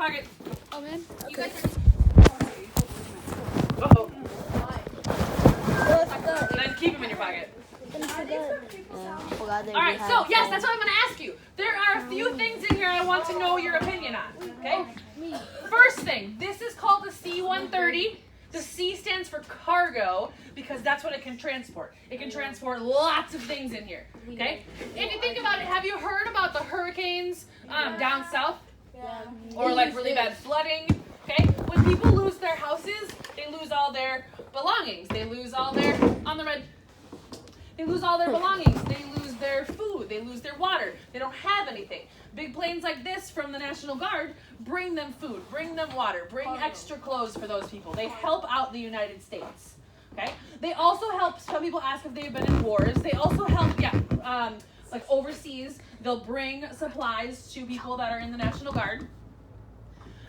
pocket. Oh man. You guys Okay. are. Uh-oh. And then keep them in your pocket. Alright, so yes, that's what I'm going to ask you. There are a few things in here I want to know your opinion on. Okay? First thing, this is called the C-130. The C stands for cargo because that's what it can transport. It can transport lots of things in here. Okay? If you think about it, have you heard about the hurricanes down south? Or like really bad flooding? Okay? When people lose their houses, they lose all their belongings. They lose all their They lose all their belongings. They lose their food. They lose their water. They don't have anything. Big planes like this from the National Guard bring them food, bring them water, bring extra clothes for those people. They help out the United States. Okay? They also help, some people ask if they've been in wars. They also help, like overseas. They'll bring supplies to people that are in the National Guard.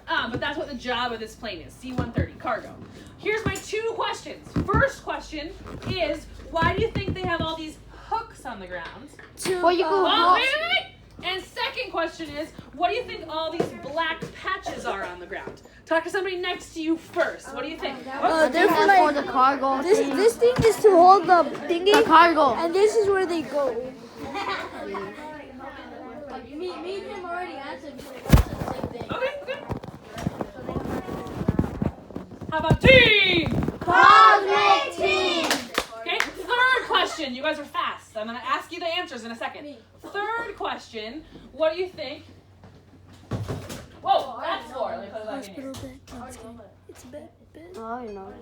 But that's what the job of this plane is, C-130, cargo. Here's my two questions. First question is, why do you think they have all these hooks on the ground? Wait. And second question is, what do you think all these black patches are on the ground? Talk to somebody next to you first. What do you think? They're for the cargo. This thing is to hold the thingy. The cargo. And this is where they go. Me and him already answered the same thing. Okay. How about team? Cosmic team! Okay, third question. You guys are fast. I'm going to ask you the answers in a second. Third question. What do you think? Whoa, that's for. Let me put it back in here. It's a bed. Oh, I know.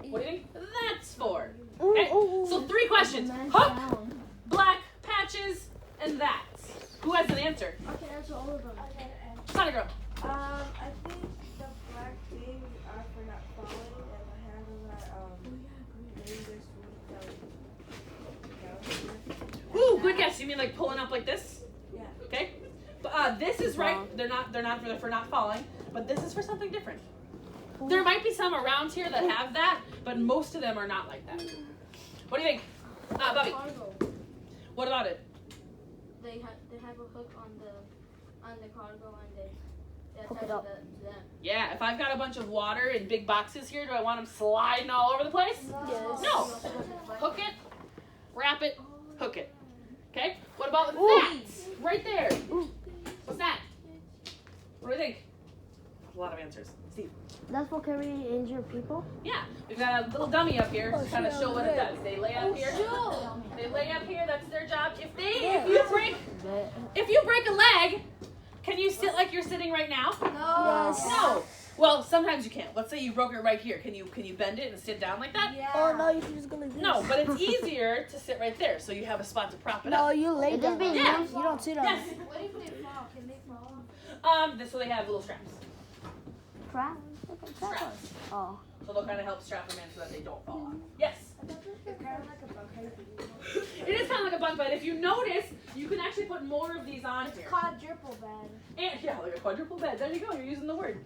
What do you think that's for? Okay, so three questions. Hook, black patches, and that. Who has an answer? I can answer all of them. Sunny girl. I think the black things are for not falling, and the handles are maybe there's food. Ooh, good guess. You mean like pulling up like this? Yeah. Okay. But this is right. They're not for not falling, but this is for something different. There might be some around here that have that, but most of them are not like that. What do you think? Bobby. Cargo. What about it? They have a hook on the cargo and they Hook attach it up. to them. Yeah, if I've got a bunch of water in big boxes here, do I want them sliding all over the place? Yes. No. Hook it, wrap it, hook it. Okay? What about that? Right there. What's that? What do you think? A lot of answers. Steve. That's for carrying injured people? Yeah, we've got a little dummy up here to kind of show what it does. They lay up here. They lay up here. That's their job. If you break a leg, can you sit like you're sitting right now? Yes. No. Well, sometimes you can't. Let's say you broke it right here. Can you bend it and sit down like that? Oh no, you can just go like this. No, but it's easier to sit right there, so you have a spot to prop it up. No, you lay It down. just be Yeah. loose. You don't sit on Yes. it. What if they fall? Can they fall? So they have little straps. Trap? Straps. Oh. So they'll kind of help strap them in so that they don't fall off. Yes. It's kind of like a bunk. It is kind of like a bunk bed. If you notice, you can actually put more of these on here. Quadruple bed. And yeah, like a quadruple bed. There you go. You're using the word.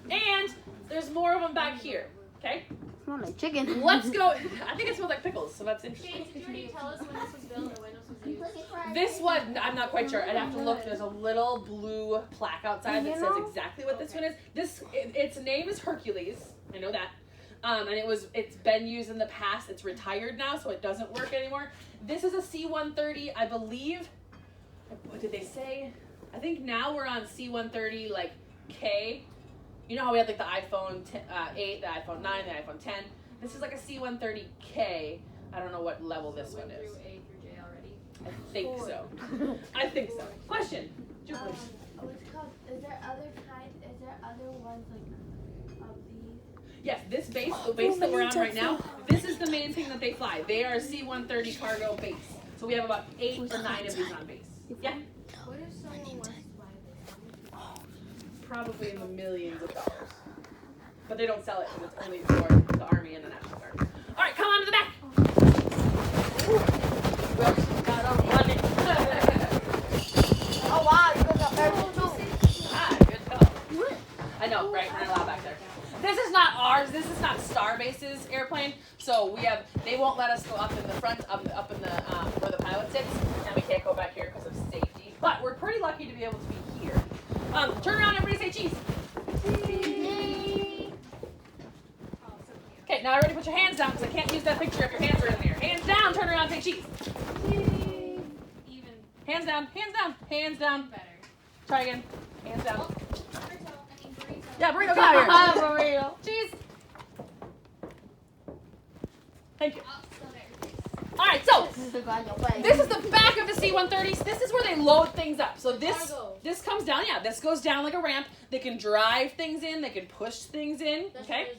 And there's more of them back here. Okay. Smell like chicken. Let's go. I think it smells like pickles, so that's interesting. Did you already tell us when this was built or when this was used? This one, I'm not quite sure. I'd have to look. There's a little blue plaque outside that says exactly what this one is. Its name is Hercules. I know that. And it's been used in the past. It's retired now, so it doesn't work anymore. This is a C-130, I believe. What did they say? I think now we're on C-130 like K. You know how we had like the iPhone 8, the iPhone 9, the iPhone 10. This is like a C-130K. I don't know what level this one is. Through A through J already. I think so. I think so. Question. Ju, please. What's called? Is there other ones like of these? Yes, this base, the base that we're on right now, this is the main thing that they fly. They are a C-130 cargo base. So we have about 8 or 9 of these on base. Yeah? What if someone wants to buy this? Probably in the millions of dollars. But they don't sell it because it's only for the Army and the National Guard. All right, come on to the back. Well, got on running. Oh wow, you guys got parachute too. Ah, good call. I know, right? We're allowed back there. This is not ours. This is not Starbase's airplane. So they won't let us go up in the front, up in the where the pilot sits, and we can't go back here because of safety. But we're pretty lucky to be able to be here. Turn around, everybody say cheese. now everybody put your hands down because I can't use that picture if your hands are in there. Hands down, turn around, take cheese. Even Hands down, hands down, hands down. better. Try again. Hands down. Burrito. I mean burrito. Yeah, burrito, come out here. Burrito. Cheese. Thank you. Oh, still there. All right, so this is the back of the C-130s. This is where they load things up. So this comes down. Yeah, this goes down like a ramp. They can drive things in. They can push things in. Okay.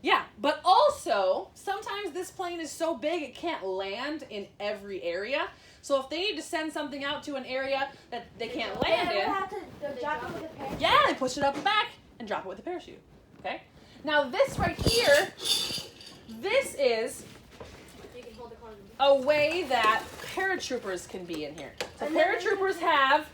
Yeah, but also sometimes this plane is so big it can't land in every area. So if they need to send something out to an area that they can't land in, yeah, they push it up the back and drop it with a parachute. Okay. Now this right here, this is You can hold the cargo. a way that paratroopers can be in here. So paratroopers have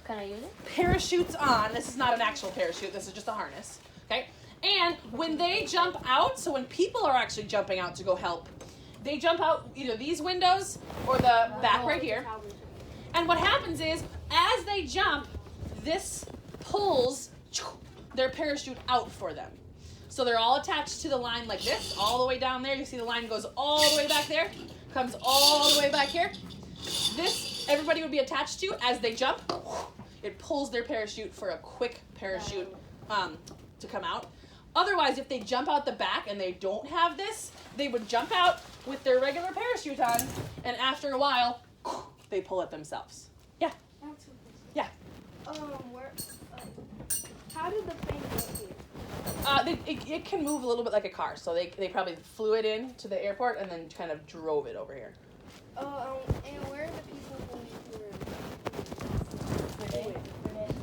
Can I use it? parachutes on. This is not an actual parachute. This is just a harness. Okay? And when they jump out, so when people are actually jumping out to go help, they jump out either these windows or the back right here. And what happens is, as they jump, this pulls their parachute out for them. So they're all attached to the line like this, all the way down there. You see the line goes all the way back there, comes all the way back here. This, everybody would be attached to as they jump. It pulls their parachute for a quick parachute to come out. Otherwise, if they jump out the back and they don't have this, they would jump out with their regular parachute on, and after a while, they pull it themselves. Yeah. Yeah. How did the plane get here? It can move a little bit like a car, so they probably flew it in to the airport and then kind of drove it over here. And where are the people who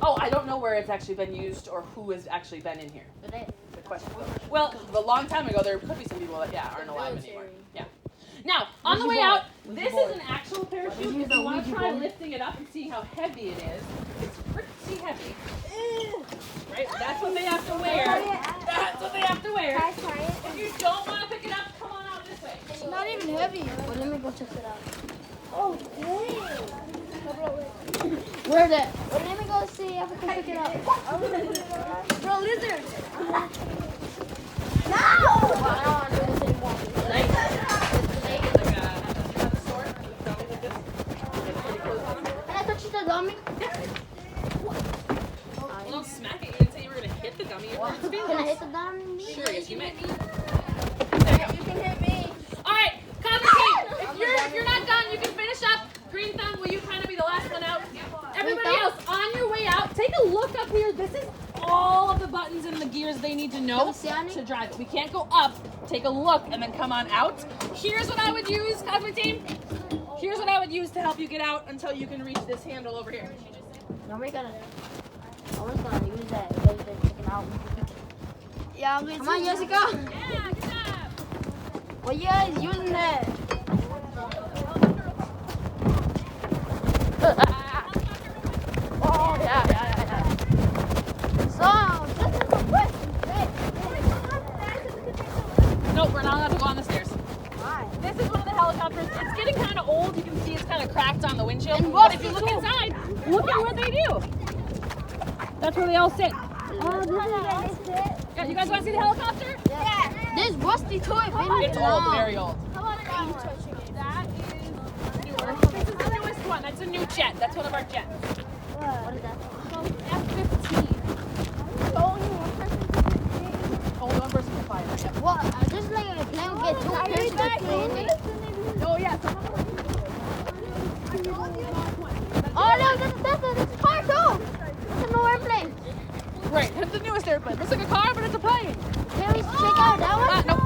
Oh, I don't know where it's actually been used or who has actually been in here. Good question. Well, a long time ago, there could be some people that aren't alive anymore. Yeah. Now, on the way out, this is an actual parachute. If you want to try lifting it up and see how heavy it is, it's pretty heavy. Right? That's what they have to wear. That's what they have to wear. If you don't want to pick it up, come on out this way. It's not even heavy. Well, let me go check it out. Oh, dang. Where's it? Well, let me go see if I can pick it up. Bro, lizard. Can I touch the dummy? Don't smack it. You didn't say you were going to hit the dummy. Can I hit the dummy? Sure, yes, you may. You can hit me. All right, conversation. If you're not done, you can finish up. Green thumb, will you kind of be the last one out? Everybody else, on your way out, take a look up here. This is all of the buttons and the gears they need to know to drive it. We can't go up. Take a look and then come on out. Here's what I would use, Cosmic Team. Here's what I would use to help you get out until you can reach this handle over here. No, we're gonna. I was gonna use that. Because they're checking out. Yeah, I'm going to. Come on, Jessica. Yeah, good job. Well, you guys using that? Oh, yeah. So, this is the question. Nope, we're not allowed to go on the stairs. Why? This is one of the helicopters. It's getting kind of old. You can see it's kind of cracked on the windshield. And But if you rusty, look too. inside, look at what they do. That's where they all sit. Oh, this is it. Yeah, you guys want to see the helicopter? Yeah. There's rusty to it. It's old, very old. Come on, That is newer. This is the newest one. That's a new jet. That's one of our jets. What is that? F-15. Only one person can fly that. Yep. What? Just like a plane will get two parachutes in it. Oh yeah. Oh, no, this is a car too. It's a new airplane. Right. It's the newest airplane. Looks like a car, but it's a plane. Can we check out that one? Nope.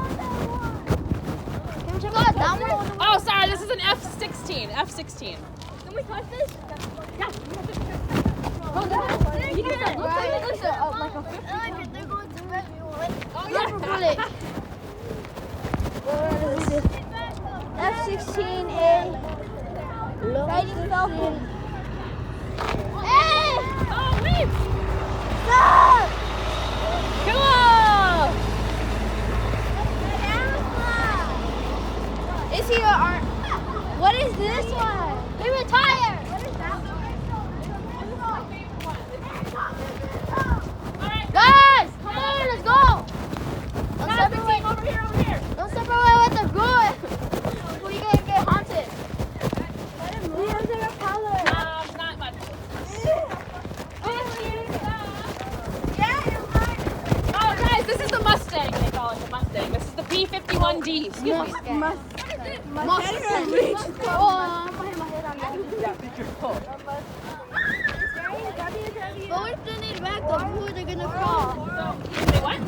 Can we check out that one? Oh, sorry. This is an F-16. F-16. Can we touch this? Yeah. Oh, that's you can right? Looks like a 50. They're going to everyone. Oh Rubber bullet. F-16A. Fighting Falcon. Hey! Oh, wait. Stop! Come on. Is he our... What is this one? They retire. What is that one? Guys, come on, let's go. Cosmic Team, over here, over here. Don't G. Excuse me. Mustang. Mustang. Reach. Oh, I'm gonna hit my head on that. Yeah, picture. Pull. But we still need backup. Who are they gonna call? So, say what?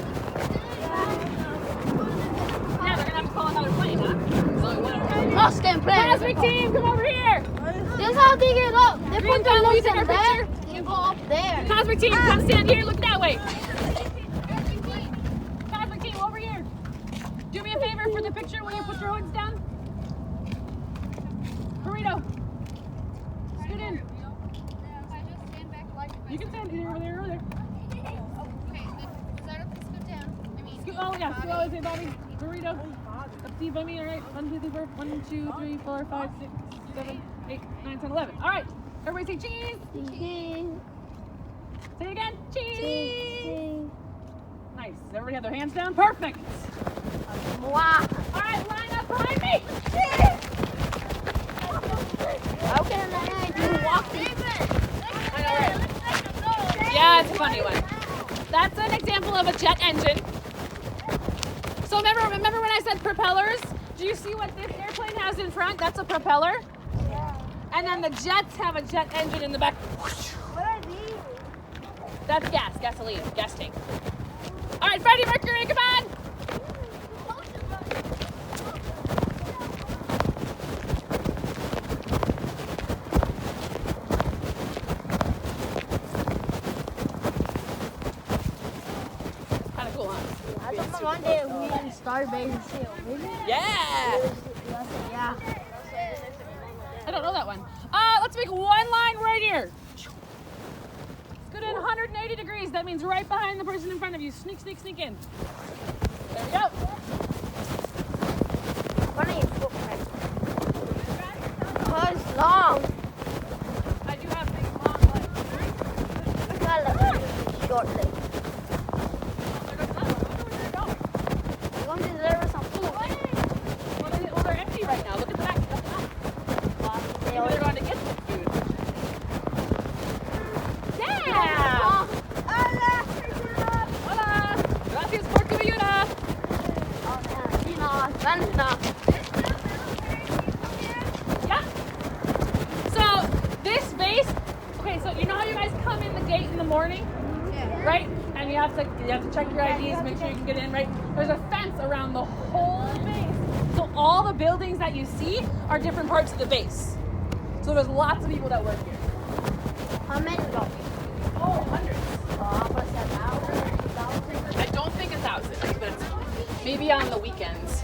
Yeah, they're gonna have to call another plane, huh? So, whatever. Mustang plane. Cosmic team, come over here. This is how they get up. They Green put their Thumb, will you legs take in our there picture? and go up there. Cosmic team, come stand here. Look that way. Cosmic team, over here. Do me a favor for the picture. Will you put your hoods down? Burrito. Scoot in. You can stand either over there or there. Scoot, oh yeah, scoot all the way, Bobby. Burrito. Let's see, Bobby. All right. 1, 2, 3, 4. 1, 2, 3, 4, 5, 6, 7, 8, 9, 10, 11. All right. Everybody say cheese. Say it again. Cheese. Nice. Everybody have their hands down? Perfect. Wow. All right, line up behind me. How can I do walking? I know, right? Yeah, it's a funny one. That's an example of a jet engine. So remember when I said propellers? Do you see what this airplane has in front? That's a propeller. Yeah. And then the jets have a jet engine in the back. What are these? That's gasoline, gas tank. All right, Freddie Mercury, come on. Kind of cool, huh? I thought one day we in Starbase. Yeah. Yeah. I don't know that one. Let's make one line right here. Let's go to 180 degrees. That means right behind the person in front of you. Sneak, sneak, sneak in. There we go. What are your footprints? Oh, it's long. I do have big long legs. I got a short leg. There goes another one. I wonder where they're going. You're going to deliver some food. Well, they're empty right now. Look at the back. They Maybe always they're going to get some food. Yeah! Hola! Gracias por tu ayuda! Yeah. So this base, okay, so you know how you guys come in the gate in the morning? Yeah. Right? And you have to check your IDs, make sure you can get in, right? There's a fence around the whole base. So all the buildings that you see are different parts of the base. So there's lots of people that work here. How many go? Oh, hundreds. What's that, 1,000? I don't think 1,000, but maybe on the weekends.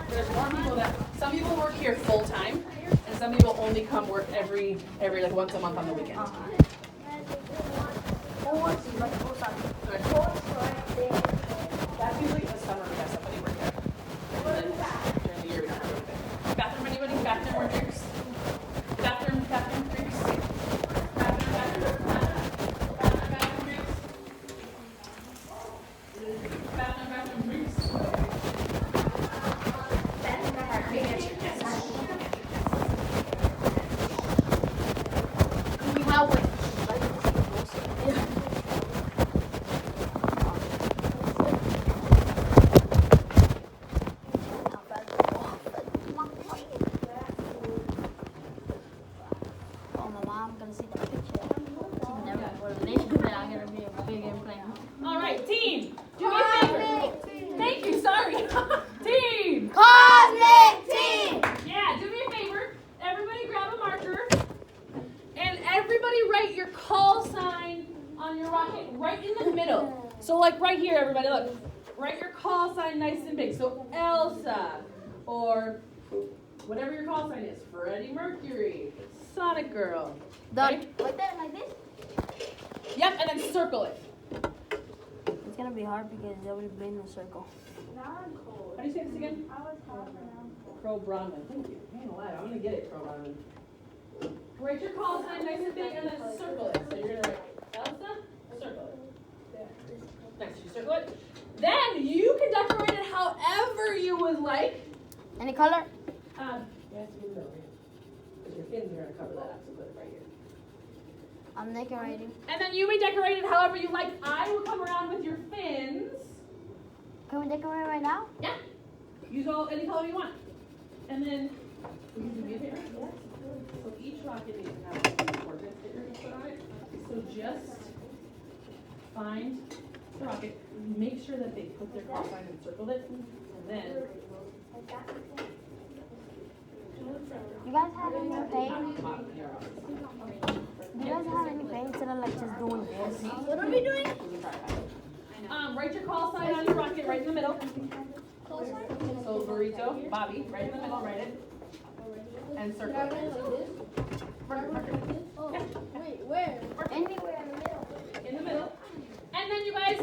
There's more people some people work here full time, and some people only come work every like once a month on the weekend. That's usually in the summer we have somebody work there. And then during the year we don't have anything. Bathroom, anybody? Bathroom or drinks? Bathroom, drinks? Bathroom, drinks? Bathroom, drinks? Oh, my mom gonna see the picture. She never believed that I'm gonna be a big airplane. All right, team, do me a favor. Thank you, sorry. Team! Cosmic team! Yeah, do me a favor. Everybody grab a marker. And everybody write your call sign on your rocket right in the middle. So like right here, everybody, look. Write your call sign nice and big. So Elsa, or whatever your call sign is. Freddie Mercury, Sonic Girl. Done. Okay? Like that, like this? Yep, and then circle it. It's gonna be hard because everybody's been in a circle. How do you say this again? Crow Bronwyn. Thank you. Man alive, I'm gonna get it, Crow Bronwyn. Write your call sign nice and big and then circle it. So you're gonna write Elsa, circle it. Next, you circle it. Then you can decorate it however you would like. Any color? You have to be in the middle here. Because your fins are gonna cover that up, so put it right here. I'm decorating. And then you may decorate it however you like. I will come around with your fins. Can we decorate right now? Yeah. Use any color you want. And then, will you do me a favor? So each rocket needs to have some coordinates that you're going to put on it. So just find the rocket, make sure that they put their call sign and circled it, and then You guys have any paint? Do you guys have any paint instead of like just doing this? what are we doing? Write your call sign on your rocket right in the middle. So burrito, Bobby, right in the middle, write it. And circle it. Wait, where? Anywhere in the middle. In the middle. And then you guys,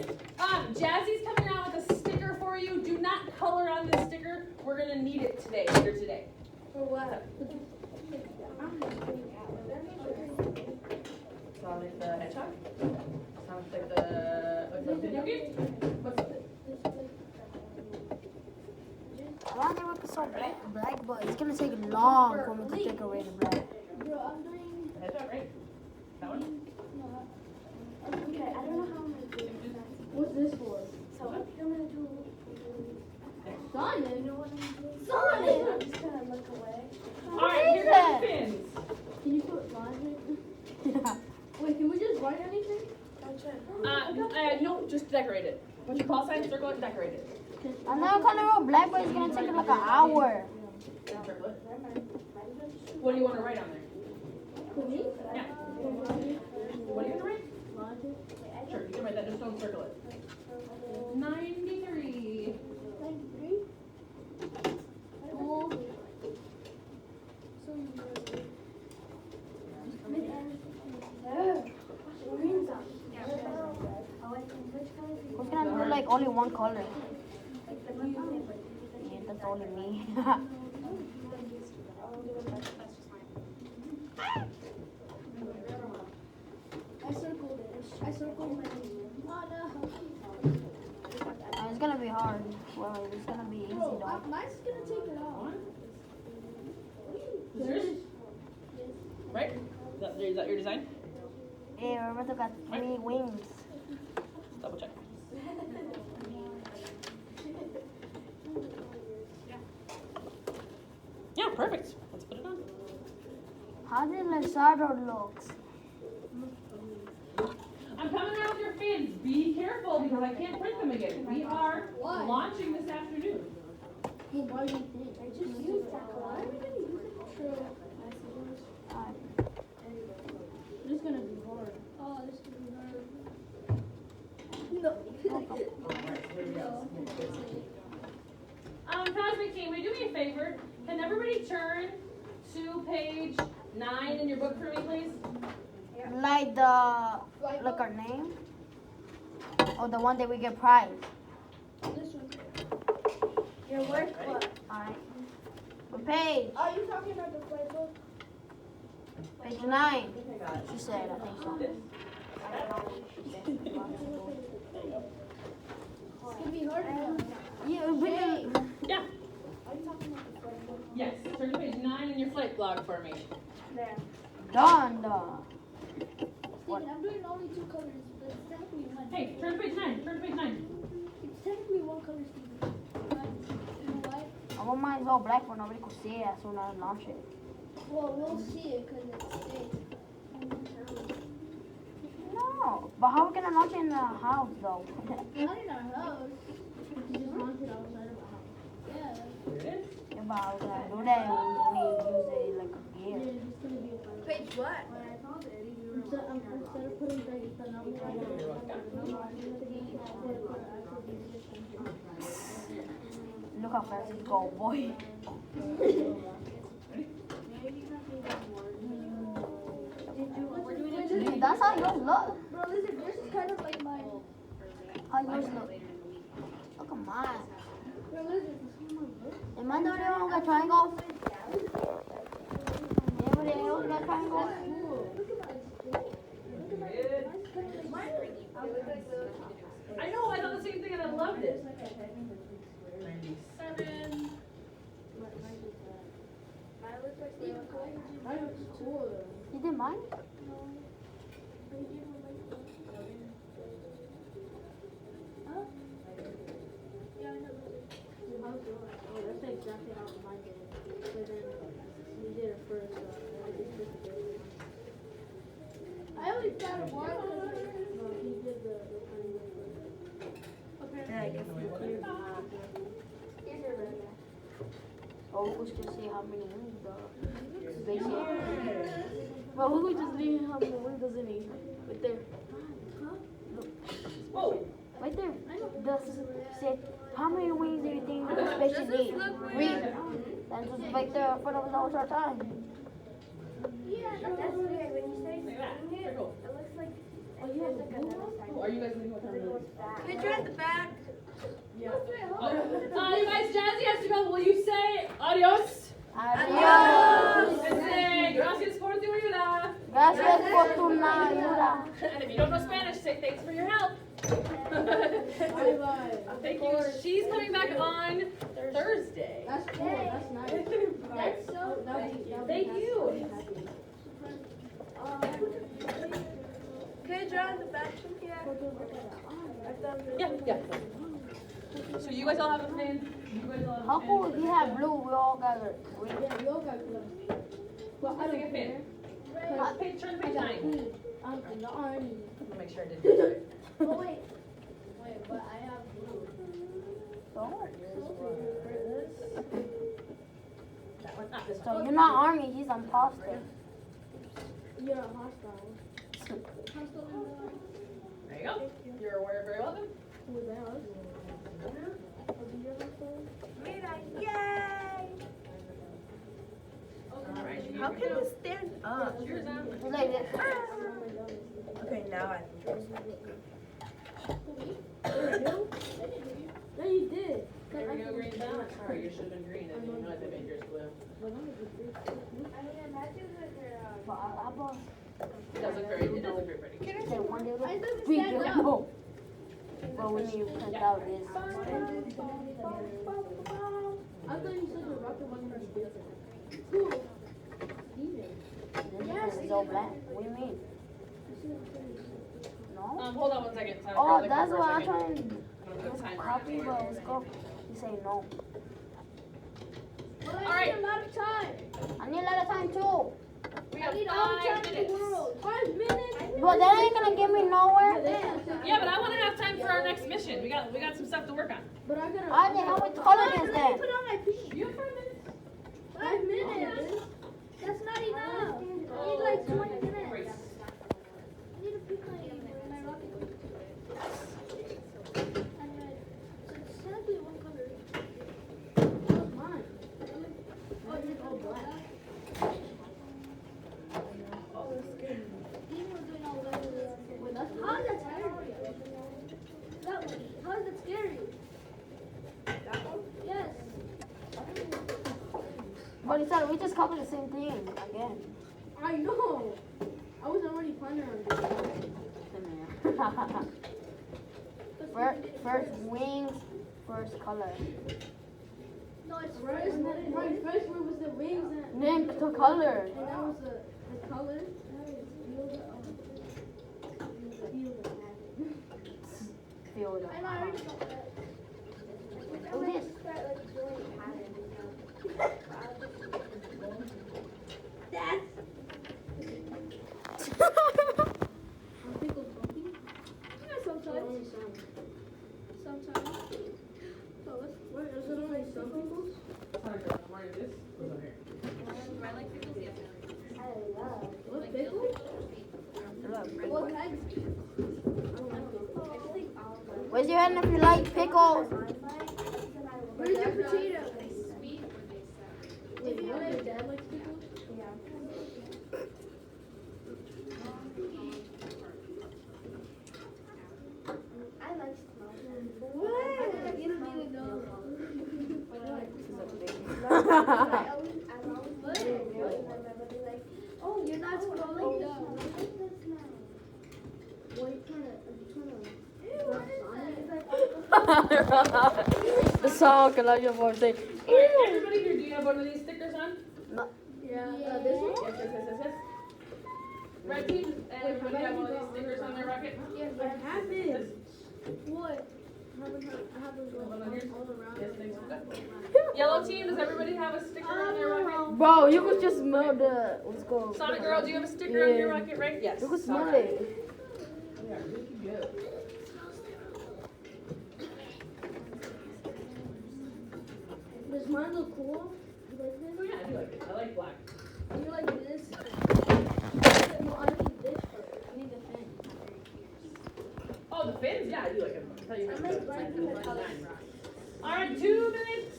Jazzy's coming out with a sticker for you. Do not color on this sticker. We're gonna need it today, later today. For what? Sound like the hedgehog? Sounds like the video game? What's it? I want to make it so black, but it's gonna take long for me to decorate it black. Bro, I'm doing. The hedgehog, right? That one? Okay, I don't know how I'm gonna do it. What's this for? So I'm gonna do. Sonic? You know what I'm doing? Sonic! I'm just gonna look away. Alright, here are the pins. Can you put logic? Wait, can we just write anything? No, just decorate it. When you call sign, circle it, decorate it. I'm not gonna go black, but it's gonna take like an hour. Circle it. What do you want to write on there? For me? Yeah. What are you gonna write? Sure, you can write that, just don't circle it. 93. 93? Oh. So Who's gonna do like only one color? Yeah, that's only me. I circled it. I circled my name. Oh no. It's gonna be hard. Well, it's gonna be easy Bro, though. mine's gonna take it off. Is yours? Right? Is that your design? Hey, Roberto got 3 wings. Double check. Yeah, perfect. Let's put it on. How did Lizardo looks? I'm coming around with your fins. Be careful because I can't print them again. We are Why? launching this afternoon. Hey, why do you think? I just used that color. Why are we gonna use it? True. This is gonna be hard. Oh, this is gonna be hard. No. Cosmic Team, will you do me a favor? Can everybody turn to page 9 in your book for me, please? Like our name? Or the one that we get prize? This one. Your work book. Alright. What page? Are you talking about the playbook? Page 9. She said, I think so. It's gonna be hard. Yeah, really. Yeah. Are you talking about the playbook? Yes. Turn to page 9 in your flight blog for me. There. Done. Steven, I'm doing only 2 colors, but it's technically one. Hey, turn to page 9. Turn to page 9. It's technically 1 color, Steven. But you know why? I want mine all black for nobody could see it as soon as I launch it. Well, we'll see it because it's big. No. But how are we gonna launch it in the house though? Not in our house. You just want it outside of our house. Yeah. Here it is. Yeah, but how are we gonna do that when we use it like a gear? It's gonna be a Page what? Instead of putting the number Look how fast it go, boy. Dude, that's how yours look. Bro, listen, this is kind of like mine. How yours look. Look at mine. Bro, listen. Am I the only one who got triangles? Anybody else got triangles? I know, I thought the same thing and I loved it. 97. You did mine? that's exactly how mine did it. But then we did it first, so I just did it. I only found one. No, he did the funny one first. Yeah, I guess we clear. Here's your red. Oh, who's gonna see how many wings though? Basically. Well, who would just leave how many wings does it need? Right there. Whoa. Right there. Does say how many wings do you think the special need? Read. That's just right there in front of us all the time. Yeah, that's weird. When you say Look at that. swing it, Very cool. it looks like it feels like another side. Are you guys leaving what time it is? Picture at the back. You guys, Jazzy has to go. Will you say adios? Adios. And say gracias por tu ayuda. Gracias por tu ayuda. And if you don't know Spanish, say thanks for your help. Bye-bye. Thank you. She's coming back on Thursday. That's cool. That's nice. That's so Thank you. Can I draw the back from here? I've done this. Yeah. So you guys all have a pin. You guys all have How a pin. cool if you have blue? We all got it. Yeah, we all got gloves. Well, I think a pin. Turn to page 9. I'm in the army. I'll make sure I did it. Oh, wait, but I have blue. That one. Ah, this one. So you're not army. He's imposter. You're a hostile. There you go. You're very welcome. Who was that? Mira, yay! Alright. How can you stand up? Cheers out. Like this. Okay, now I can No, you did. There we go, green down. Sorry, yours should have been green. I didn't even realize I made yours blue. It does look very pretty. Say one day, I doesn't we stand do up. know. But when you print out this, I thought you said the rocket one was different. Cool. this is all black. What do you mean? No? Hold on one second. Simon, Oh, like, that's for a what I'm second. trying to I'm gonna put timer on copy, it. but let's go. You say no. Well, I Alright. need a lot of time. I need a lot of time too. We I have need all the 5 time in the minutes. world. 5 minutes? But that ain't gonna get me nowhere. Yeah, but I want to have time for our next mission. We got some stuff to work on. But I gotta. I think how much color is Let me that? put on my pee. You have 5 minutes. 5 minutes? That's not enough. I need like 20 minutes. I need to pick my rocket. So it's sadly one color. What's mine? Oh, it's all black. These were doing all that. Wait, that's how is that scary? That one. How is that scary? That one? Yes. But he said we just covered the same thing again. I know. I was already planning on doing First wings, first color. No, it's first. Right, first one was the wings and Then the color. that was the color. Feel it. I know, I already got that. Who this? That's. I'm pickled monkey. Yeah, sometimes. Sometimes. So where is it only some pickles? What pickles? What kind? Raise your hand if you like pickles. Where's your potato? Wait, your dad likes pickles? I like smoking. What? You don't even know. I've always like, oh, you're not smoking? What kind of? The song, I love your voice. Say, Everybody here, do you have one of these stickers on? Yeah, this one? Yes. Red team, everybody have one of these stickers on their rocket? Yes, I have it. What? Yellow team, does everybody have a sticker on their rocket? Bro, you could just smell the. Let's go. Sonic Girl, do you have a sticker on your rocket, right? Yes. You could smell Alright. it. Does mine look cool? You like this? Oh yeah, I do like it. I like black. You like this? No, I need this first. I need the fin. Oh, the fins? Yeah, I do like them. I'll tell you I what, like it's black like and color. Alright, 2 minutes.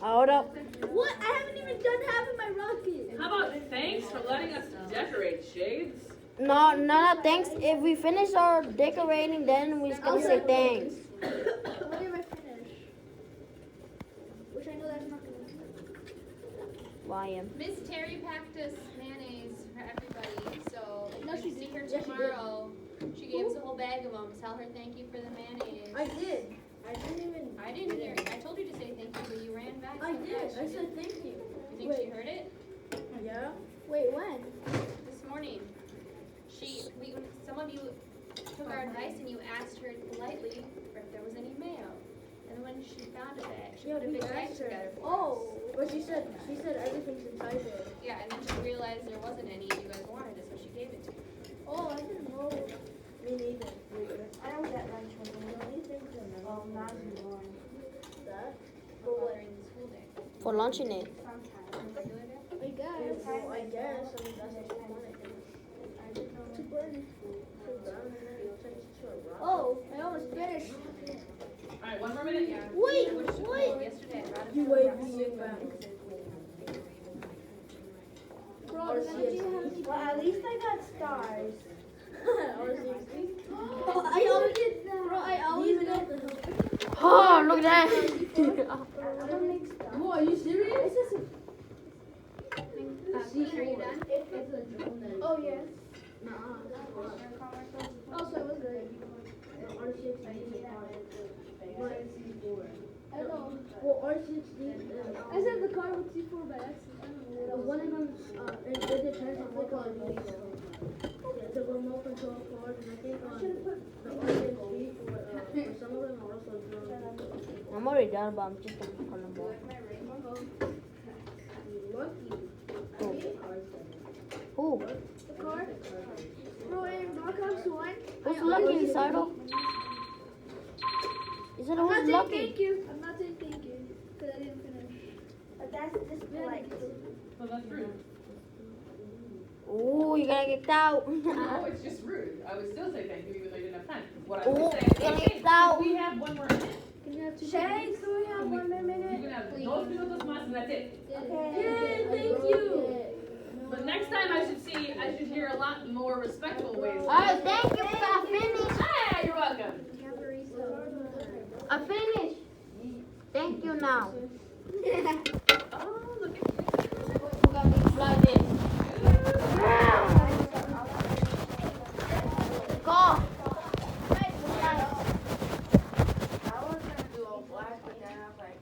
Hold up. What? I haven't even done half of my rocket. How about thanks for letting us decorate, Shades? No, thanks. If we finish our decorating, then we're gonna say thanks. What if I finish? Which I know that's not gonna YM. Miss Terry packed us mayonnaise for everybody, so No, if she you see her didn't. Yes, she did. tomorrow, she gave us a whole bag of them. Tell her thank you for the mayonnaise. I did. I didn't even. I didn't hear it. I told you to say thank you, but you ran back. I so did. fast. I said thank you. You think she heard it? Yeah. Wait, when? This morning. Some of you took our advice and you asked her politely for if there was any mayo. And when she found a bag, she put a big bag together for us. Oh, but she said everything's inside there. Yeah, and then she realized there wasn't any and you guys wanted it, so she gave it to me. Oh, I didn't know. Me neither. I don't get lunch with me. The only things in the not one. That? For what? During the school day. For lunching it. Sometimes. On a regular day? I guess. Well, I guess. I mean, that's the point. To burn. Oh, I almost finished. Alright, 1 more minute. Yeah. Wait, Well, yesterday I brought it You home. wait, me back. Bro, did you have any? Well, at least I got stars. I always get that. Bro, I always get the. Oh, look at that. I don't make stars. Whoa, are you serious? Are you done? Oh, yes. Oh, so it was good. I know. Well, R16. I said the car with C4 by accident. One of them, it depends on what car it is. It's a remote control car, and I think the R16 for some of them are also drone. I'm already done, but I'm just gonna call them more. Who? The car? Bro, in Black Ops 1. Who's lucky, Sardo? Is it I'm not who's saying lucky? thank you. I'm not saying thank you. Because I didn't finish. But that's just polite. So that's rude. Ooh, you're gonna get out. No, it's just rude. I would still say thank you even though you didn't have time. What I Ooh, would say is, get hey, out. we have 1 more minute. Can you have two Shades, do we have You 1 more minute? can have dos minutos más and that's it. Okay. Yay, thank you. But next time I should hear a lot more respectful ways. Alright, thank you for that finish. Hey, you're welcome. I finished. Thank you now. Oh, look at you. We're gonna be flooded. Go. I was gonna do all black, but then I was like,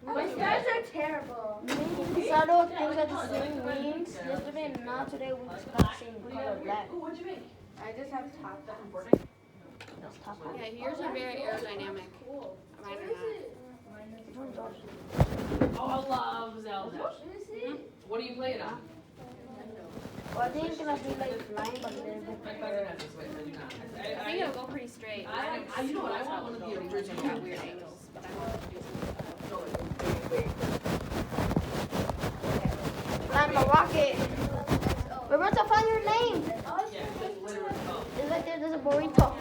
my stars are terrible. Sardo thinks that the same means yesterday and not today we just got the same color black. Ooh, what'd you make? I just have top that. That's top one. Yeah, yours are very aerodynamic. Mine are not. Oh, I love Zelda. What are you playing on? Well, I think it's gonna be like flying, but then My cousin has this way, I do not. I think it'll go pretty straight. You know what? I want one of the original. Got weird angles, but I want to do land the rocket. We're about to find your name. Yeah, that's literally called. It's like there's a burrito.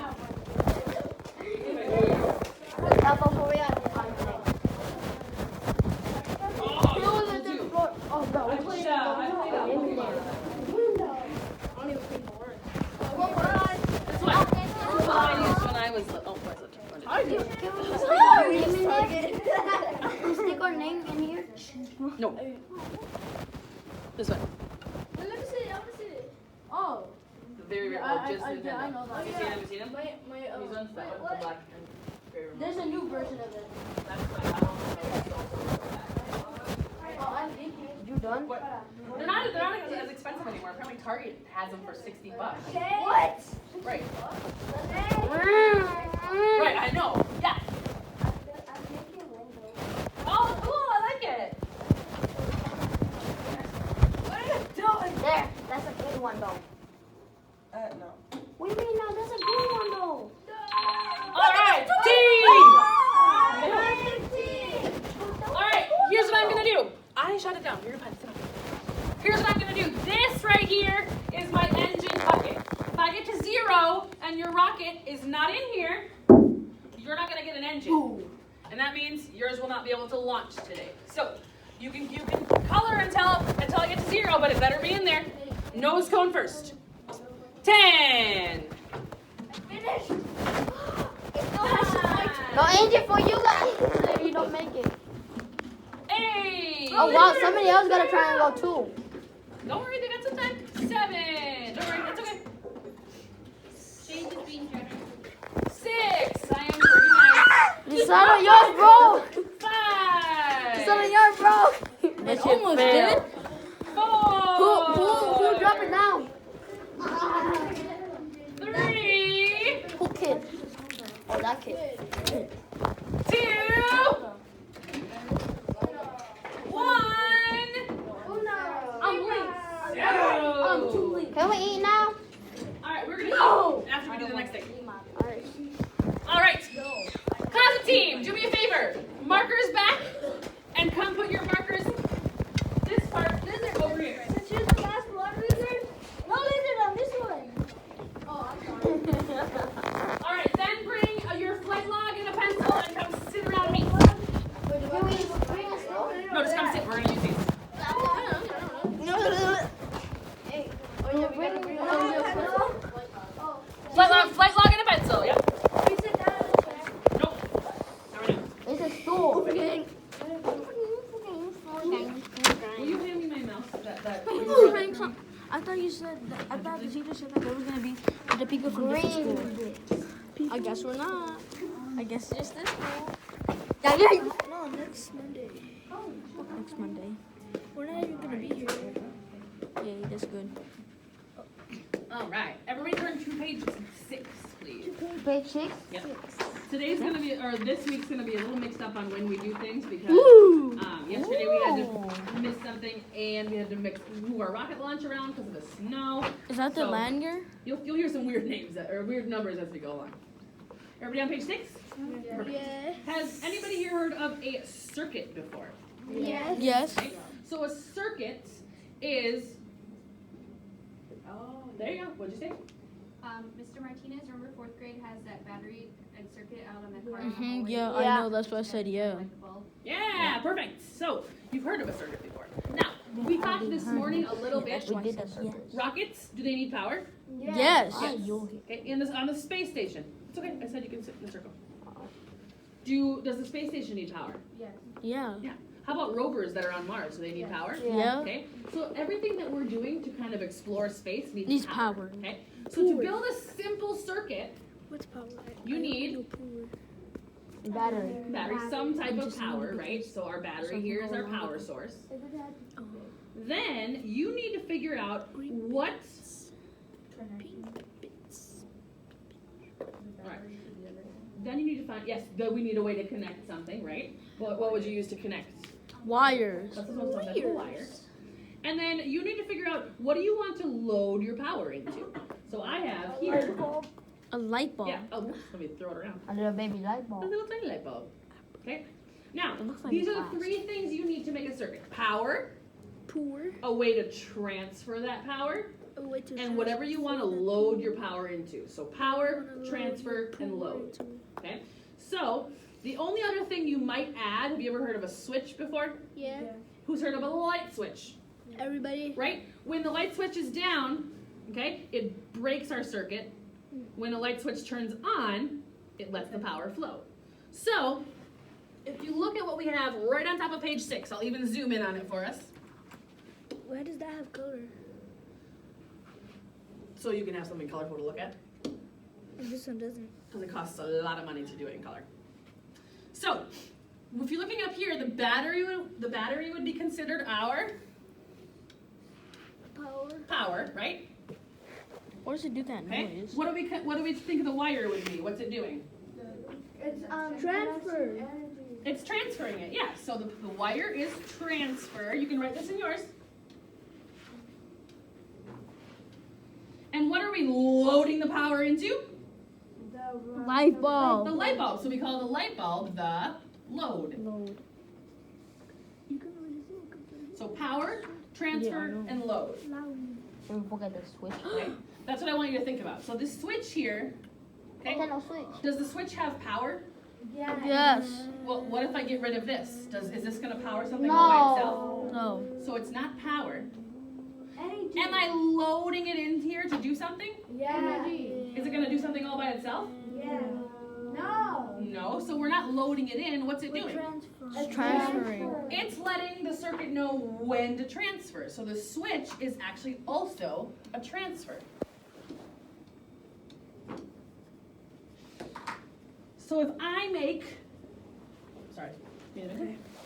Taco Korea. Oh, bro. I played out In there. This one. This is what I used when I was little. Stick our name in here. No. This one. Let me see it. I want to see it. Oh. The very, very I- old, just I- Nintendo. yeah, I know that. Have you seen them? Have you seen them? My, These ones, that one's the black and very remote. there's a new version of it. That's like, I don't know. Oh, I'm thinking. You done? What? They're not as expensive anymore. Apparently Target has them for $60. What? Right. Mm. Right, I know. Yeah. one though. No. What do you mean? No, that's a green one though. All right, team. All right, here's what I'm gonna do. I shut it down. You're gonna sit down. Here's what I'm gonna do. This right here is my engine bucket. If I get to 0 and your rocket is not in here, you're not gonna get an engine. And that means yours will not be able to launch today. So you can color until I get to 0, but it better be in there. Nose cone first. 10. Finish. No engine for you guys if you don't make it. 8. Oh wow, somebody else gotta try and go too. Don't worry, they got some time. 7. Don't worry, that's okay. Change is being here. 6. I am pretty nice. It's not on yours, bro. 5. It's not on yours, bro. That shit almost failed. did. 4. Who dropped it down? 3. Who kid? Oh, that kid. 2. 1. I'm late. 0. too late. Can we eat now? All right, we're gonna eat after we do the next thing. Alright. All right, Closet team, do me a favor. Markers back, and come put your markers this part over here. Since you're the last one, lizard. No lizard on this one. Oh, I'm sorry. All right, then bring your flight log and a pencil and come sit around me. No, just come sit. We're gonna use these. Flight log and a pencil. Yep. Nope. Not right now. It's a stool. Will you hand me my mouse? I thought you said that, I thought the teacher said that there was gonna be the people from different schools. I guess we're not. I guess it's just this school. No, next Monday. Next Monday. We're not even gonna be here. Yay, that's good. All right. Everybody turn to page 6, please. Page 6? Yep. Today's gonna be, or this week's gonna be a little mixed up on when we do things because yesterday we had to miss something and we had to move our rocket launch around because of the snow. Is that the So, Langer? You'll hear some weird names or weird numbers as we go along. Everybody on page 6? Yeah. Has anybody here heard of a circuit before? Yes. Yes. Okay. So a circuit is. Oh, there you go. What'd you say? Mr. Martinez, remember 4th grade has that battery and circuit out on the car? Yeah, I know. That's what I said. Yeah. Yeah, perfect. So you've heard of a circuit before. Now we talked this morning a little bit. We did that circuit. Rockets, do they need power? Yes. Yes. Okay. On the space station. It's okay. I said you can sit in the circle. Does the space station need power? Yeah. Yeah. How about rovers that are on Mars? Do they need power? Yeah. Okay. So everything that we're doing to kind of explore space Needs power. Okay. So to build a simple circuit, What's power? you need Battery. some type of power, right? So our battery here is our power source. Then you need to figure out what. Right. Then you need to find, we need a way to connect something, right? What would you use to connect? Wires. That's supposed to be a wire. And then you need to figure out what do you want to load your power into. So I have here. A light bulb. Yeah. Oh, whoops, let me throw it around. A little baby light A bulb. little tiny light bulb. Okay. Now, It looks like these a are the glass. 3 things you need to make a circuit: power, Poor. a way to transfer that power, and whatever you want to load your power into. So power, transfer, and load. Okay. So the only other thing you might add, have you ever heard of a switch before? Yeah. Who's heard of a light switch? Everybody. Right? When the light switch is down, okay, it breaks our circuit. When the light switch turns on, it lets the power flow. So if you look at what we have right on top of page 6, I'll even zoom in on it for us. Why does that have color? So you can have something colorful to look at. And this one doesn't. Because it costs a lot of money to do it in color. So if you're looking up here, the battery would be considered our power, right? Why does it do that Okay. noise? What do we think the wire would be? What's it doing? It's transfer. It's transferring it. Yeah. So the wire is transfer. You can write this in yours. we loading the power into? Light The bulb. light bulb. So we call the light bulb the load. Load. So power, transfer, and load. And we forget the switch. Okay? That's what I want you to think about. So this switch here, okay? Okay, no switch. Does the switch have power? Yes. Well, what if I get rid of this? Is this going to power something all by itself? No. So it's not power. Am I loading it in here to do something? Yeah. Is it going to do something all by itself? Yeah. No. No. So we're not loading it in. What's it doing? It's transferring. It's letting the circuit know when to transfer. So the switch is actually also a transfer. So if I make,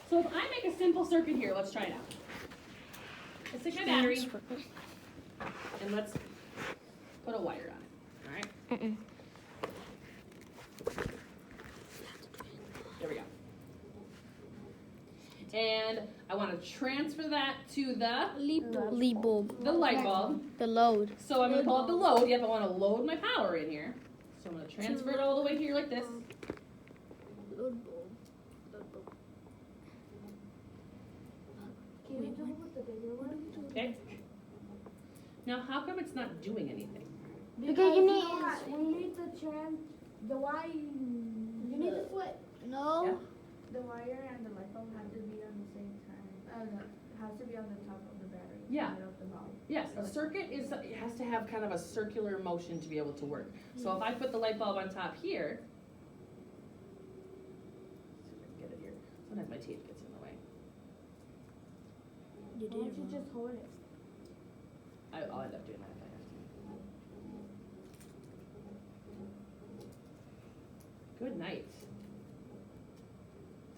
So if I make a simple circuit here, let's try it out. Let's take my battery and let's put a wire on it. All right. There we go. And I want to transfer that to the Light bulb. light bulb. The load. So I'm going to call it the load. Yep, I want to load my power in here. So I'm going to transfer it all the way here like this. Okay. Now, how come it's not doing anything? Because you need. The wire. You need the switch. No. Yeah. The wire and the light bulb have to be on the same time. Has to be on the top of the battery. Yeah. Not of the bulb. Yes, a circuit it has to have kind of a circular motion to be able to work. So if I put the light bulb on top here, let's see if I can get it here. Sometimes my tape gets in the way. You Why don't you just hold it? I'll end up doing that if I have to. Good night.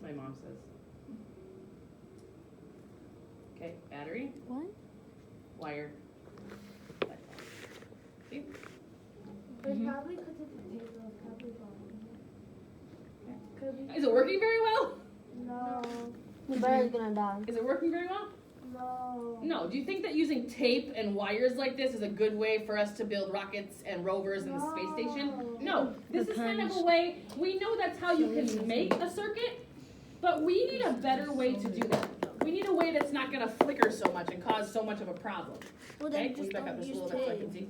My mom says. Okay, battery, What? wire, light bulb. See? It's probably because it's a tape, so it's probably falling. Could be. Is it working very well? No. The battery's gonna die. Is it working very well? No. No. Do you think that using tape and wires like this is a good way for us to build rockets and rovers in the space station? No. This is kind of a way, we know that's how you can make a circuit, but we need a better way to do that. We need a way that's not going to flicker so much and cause so much of a problem. Well, Okay, then can you just back up don't just a use little bit so I can see?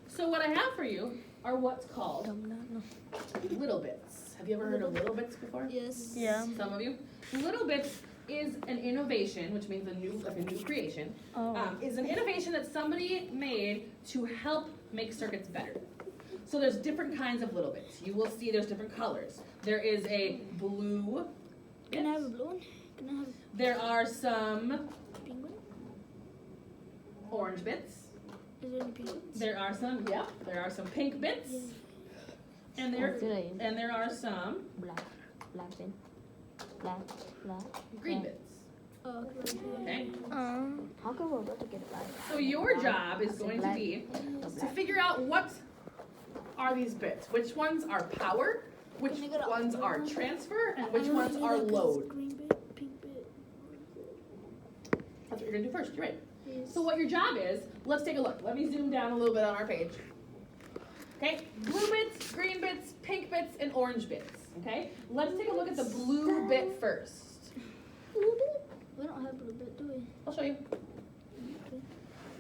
So what I have for you are what's called little bits. Have you ever heard of little bits before? Yes. Yeah. Some of you? Little bits is an innovation, which means a new creation. Is an innovation that somebody made to help make circuits better. So there's different kinds of little bits. You will see there's different colors. There is a blue bit. Can I have a blue one? Can I have There are some a pink one? orange bits. Is there any pink ones? There are some, there are some pink bits. And there are some Black. Black then. Black. green bits. Oh, Okay? how come we're about to get black? So your job is going to be to figure out what are these bits. Which ones are power, which ones are transfer, and which ones are load. Green bit, pink bit. That's what you're going to do first, you're right. So what your job is, let's take a look. Let me zoom down a little bit on our page. Okay, blue bits, green bits, pink bits, and orange bits. Okay, let's take a look at the blue bit first. Blue bit? We don't have blue bit, do we? I'll show you.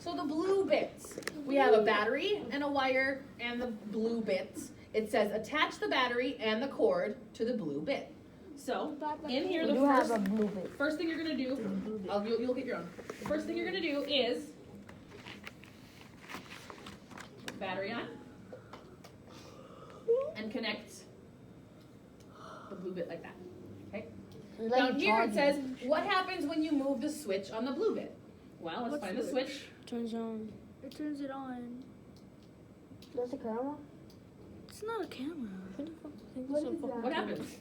So the blue bits, we have a battery and a wire and the blue bits. It says attach the battery and the cord to the blue bit. So in here, We the do have a blue bit. first thing you're gonna do, you'll get your own. The first thing you're gonna do is put the battery on and connect the blue bit like that. Okay. Down here it says, what happens when you move the switch on the blue bit? Well, let's find the switch. Turns on. It turns it on. That's a camera? It's not a camera. What happens?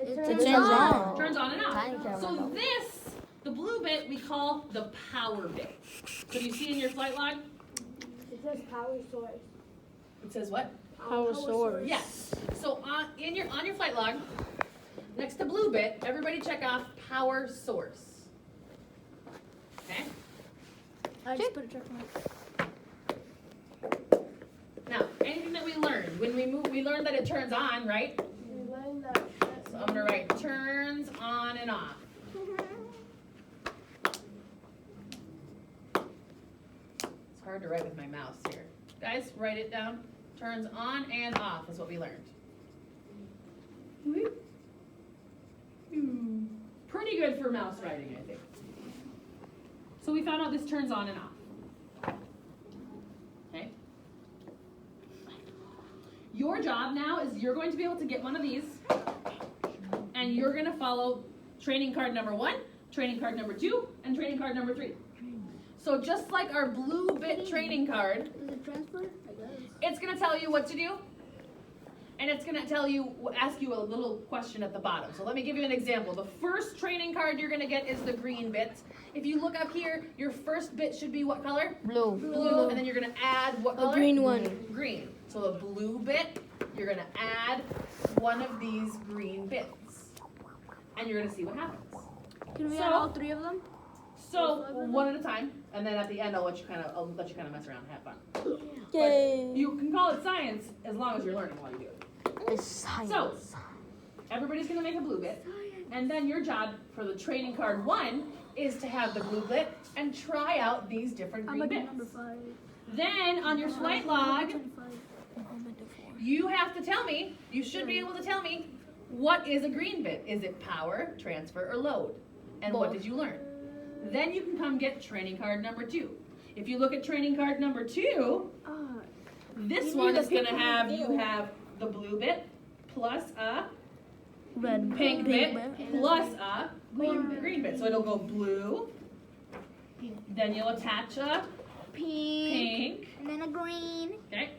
It turns on. Turns on and Tiny off. camera, So though. this, the blue bit, we call the power bit. So do you see in your flight log? It says power source. It says what? Power source. Yes. So on your flight log, next to blue bit, everybody check off power source. Okay? I just put a check mark. when we move, we learned that it turns on, right? We learned that. So I'm gonna write turns on and off. It's hard to write with my mouse here. Guys, write it down. Turns on and off is what we learned. Pretty good for mouse writing, I think. So we found out this turns on and off. Okay? Your job now is you're going to be able to get one of these, and you're going to follow training card number 1, training card number 2, and training card number 3. So just like our blue bit training card, Does it transfer? I guess. it's going to tell you what to do, and it's going to tell you, ask you a little question at the bottom. So let me give you an example. The first training card you're going to get is the green bit. If you look up here, your first bit should be what color? Blue. Blue, and then you're going to add what color? green one. Green. So the blue bit, you're going to add one of these green bits, and you're going to see what happens. Can we So- add all 3 of them? So one at a time, and then at the end I'll let you kind of mess around and have fun. Yay. But you can call it science as long as you're learning while you do it. It's science. So everybody's gonna make a blue bit, and then your job for the training card 1 is to have the blue bit and try out these different I'm green gonna do bits. number 5. Then on your flight log, 25. you have to tell me. You should be able to tell me what is a green bit. Is it power, transfer, or load? And what Both. did you learn? Then you can come get training card number 2. If you look at training card number 2, this You one need is a going to pink have, one. you have the blue bit plus a Red. pink bit plus a green bit. So it'll go blue, then you'll attach a pink, And then a green. okay,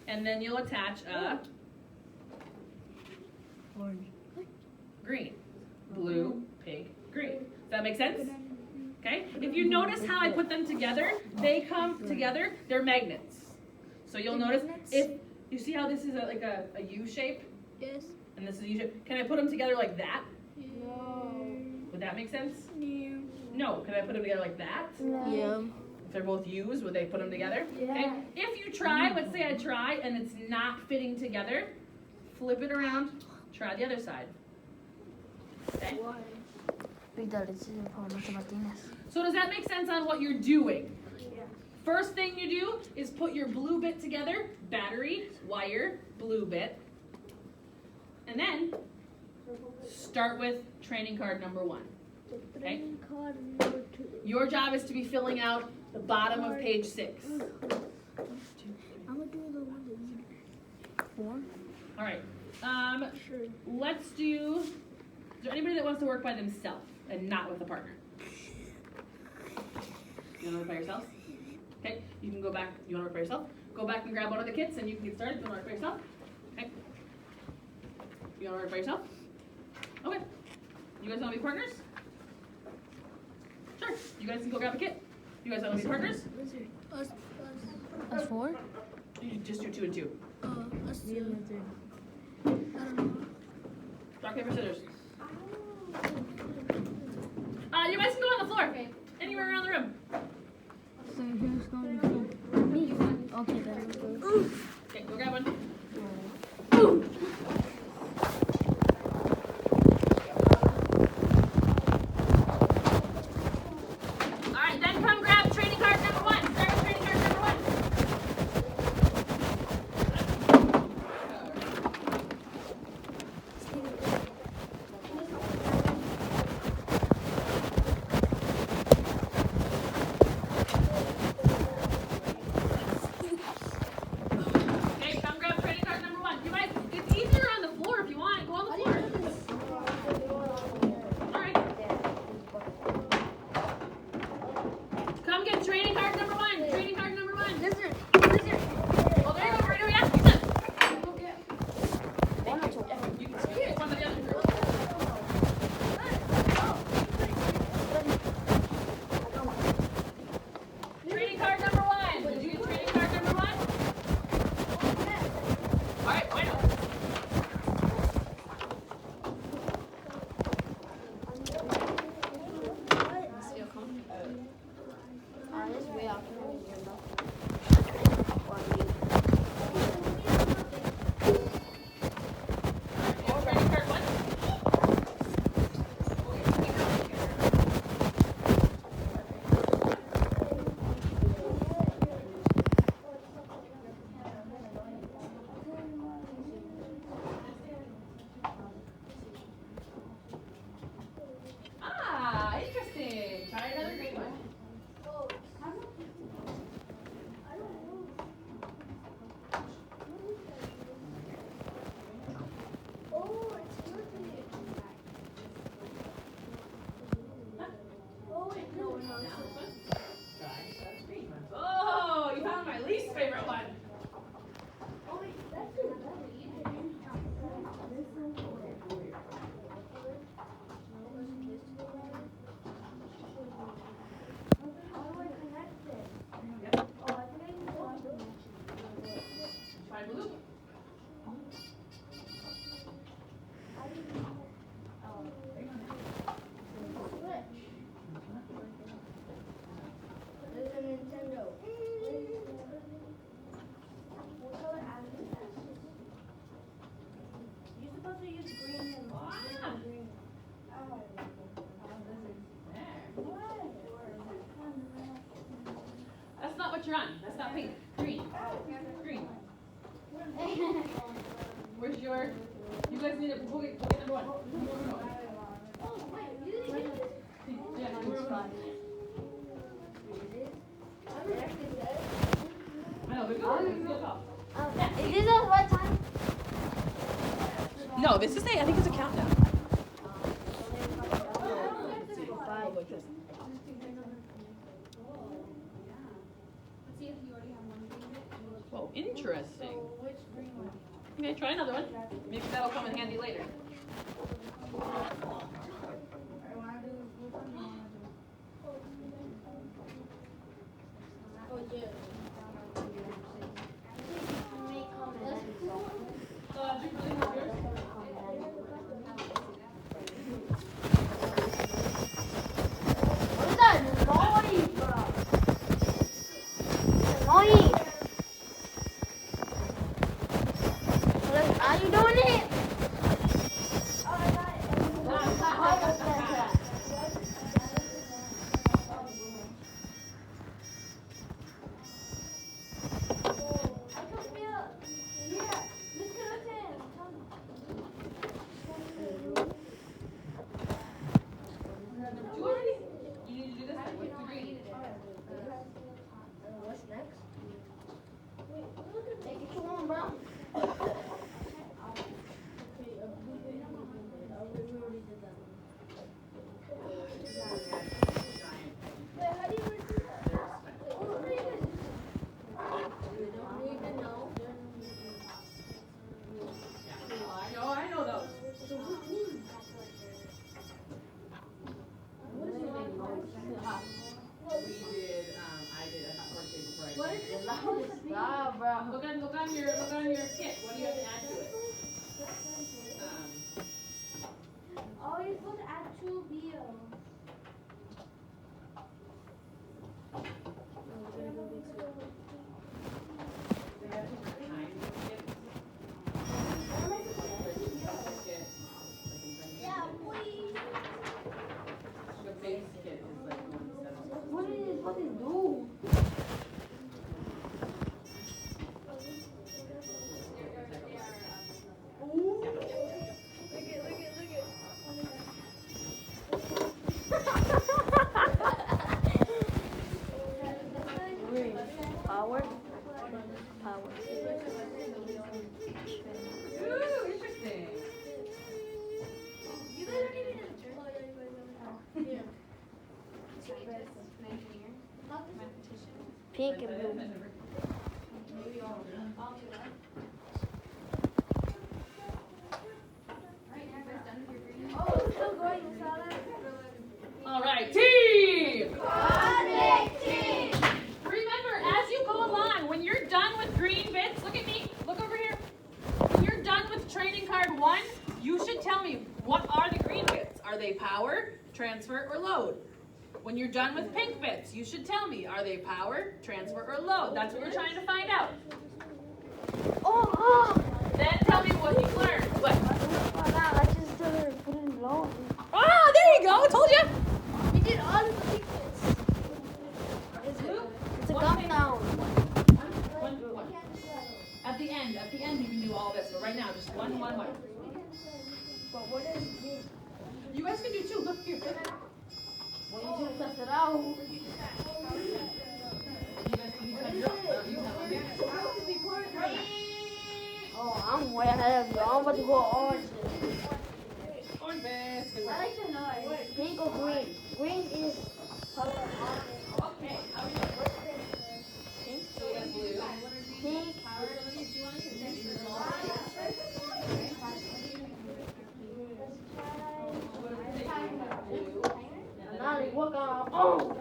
and then you'll attach a green. Blue, pink, green. Does that make sense? Okay? If you notice how I put them together, they come together, they're magnets. So you'll notice, if you see how this is like a U shape, Yes. and this is a U shape, can I put them together like that? No. Would that make sense? No. Can I put them together like that? Yeah. If they're both U's, would they put them together? Okay. If you try, let's say I try and it's not fitting together, flip it around, try the other side. Okay? So does that make sense on what you're doing? First thing you do is put your blue bit together, battery, wire, blue bit, and then start with training card number 1. Okay? Card number 2. Your job is to be filling out the bottom of page 6. I'm gonna do the one that you do. 4? All right. Sure. Let's do. Is there anybody that wants to work by themselves and not with a partner? You want to work by yourself? Okay. You can go back. You want to work by yourself? Go back and grab one of the kits and you can get started. You want to work by yourself? Okay. You want to work by yourself? Okay. You guys want to be partners? Sure. You guys can go grab a kit. You guys want to be partners? Us 4? You just do 2 and 2. Us 2. I don't know. Rock, paper, scissors. You guys can go on the floor. Okay. Anywhere around the room. So who's going to do? Me. Okay, then. Okay, go grab one. Alright, then come grab training card number 1. Start with training card number 1. Okay, come grab training card number 1. blue. There's a Nintendo. You're supposed to use green and green. That's not what you're on. That's not pink. Green. Green. Where's your? You guys need to go get number one. Yeah, number one. I know, but go. Is this the right time? No, this is I think it's a countdown. Let's see if you already have one green bit. Whoa, interesting. Okay, try another one. Maybe that'll come in handy later. What is that noise, bro? Noise. Are you doing it? Two already? You need to do this one with the green. What's next? Take it to one, bro. I know those. What is this? Nah, bro. Look on your kit. What do you have to add to it? Oh, you're supposed to add 2 bills. Yeah, please. The base kit is like 170. What is this fucking do? Green. Power. Power. Ooh, interesting. You guys aren't even in the church. Yeah. Pink and blue. Oh, it's still going, you saw that? All right, team. Project team! Remember, as you go along, when you're done with green bits, look at me, look over here. When you're done with training card 1, you should tell me, what are the green bits? Are they power, transfer, or load? When you're done with pink bits, you should tell me, are they power, transfer, or load? That's what we're trying to find out. Oh, Then tell me what you've learned. What? I just put in low. Ah, there you go, told you. we did all the secrets. It's a gum down. One. At the end you can do all this, but right now, just one. But what is this? You guys can do 2, look here. Well, you should test it out. You guys can use you have one here. Oh, I'm way ahead of you. I'm about to go orange. Orange bits. Good I work. like to know. Pink or green? Green is Okay, how are you doing? pink. So we have blue. Pink. And now they work on. Oh!